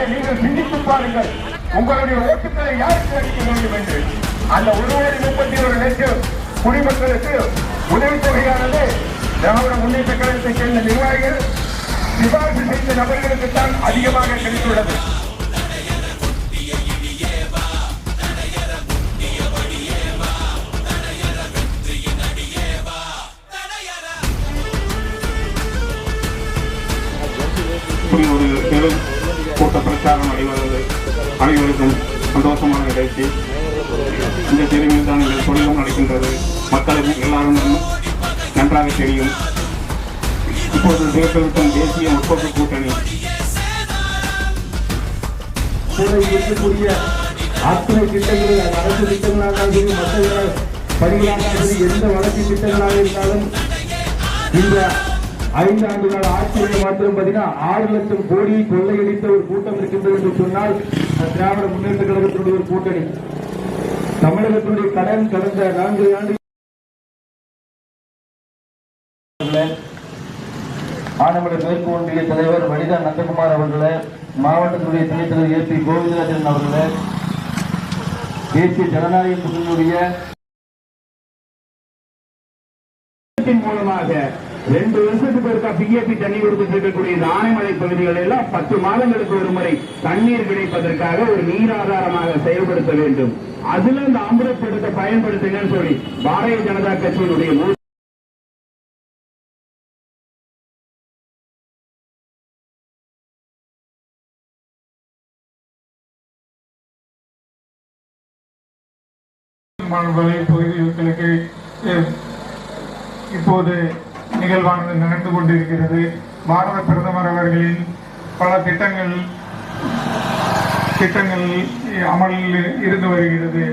நண்பர்களை நீங்கள் சிந்தித்து பாருங்கள். உங்களுடைய ஓட்டுக்களை யாருக்கு அளிக்க வேண்டும் என்று அந்த 1,31,00,000 குடிமக்களுக்கு உதவித் தொகையானது திராவிட முன்னேற்ற கழகத்தைச் சேர்ந்த நிர்வாகிகள் சிபாரிசு செய்த நபர்களுக்குத்தான் அதிகமாக கிடைத்துள்ளது. இப்படி ஒரு தேர்தல் கூட்ட பிரச்சாரம் அடைவது அனைவருக்கும் சந்தோஷமான நிகழ்ச்சி. இந்த தெருவில் தான் எங்கள் தொழிலும் நடக்கின்றது. மக்களுக்கு எல்லாரும் நன்றாக தெரியும். இப்போது தேர்தலுக்கும் தேசிய முற்போக்கு கூட்டணி இருக்கக்கூடிய அத்தனை திட்டங்கள் அரசு திட்டங்களாக சரி, மக்கள் பணிகளாக சரி, எந்த வளர்ச்சி திட்டங்களாக இருந்தாலும் இந்த 5 ஆண்டுகால ஆட்சியை மாத்திரம் பார்த்தீங்கன்னா 6 லட்சம் கோடியை கொள்ளையடித்த ஒரு கூட்டம் இருக்கின்றது என்று சொன்னால் திராவிட முன்னேற்ற கழகத்தினுடைய ஒரு கூட்டணி. தமிழகத்தினுடைய கடன் கடந்த 4 ஆண்டு ஆனமலை மேற்கு ஒன்றிய தலைவர் வனிதா நந்தகுமார் அவர்களே, மாவட்டத்துடைய துணைத் தலைவர் ஏ.பி. கோவிந்தராஜன் அவர்களே, தேசிய ஜனநாயக கூட்டணியுடைய மூலமாக 2 வருஷத்துக்கு ஒருக்கா பிஜேபி தண்ணீர் கொடுத்து இருக்கக்கூடிய ஆனைமலை பகுதிகள் எல்லாம் 10 மாதங்களுக்கு ஒரு முறை தண்ணீர் கிடைப்பதற்காக ஒரு நீர் ஆதாரமாக செயல்படுத்த வேண்டும். அதுல இந்த அமிர்தத்தை பயன்படுத்துங்கன்னு சொல்லி பாரதிய ஜனதா கட்சியினுடைய பகுதிகளுக்கு இப்போது நிகழ்வானது நடந்து கொண்டிருக்கிறது. பாரத பிரதமர் அவர்களின் பல திட்டங்கள் அமலில் இருந்து வருகிறது.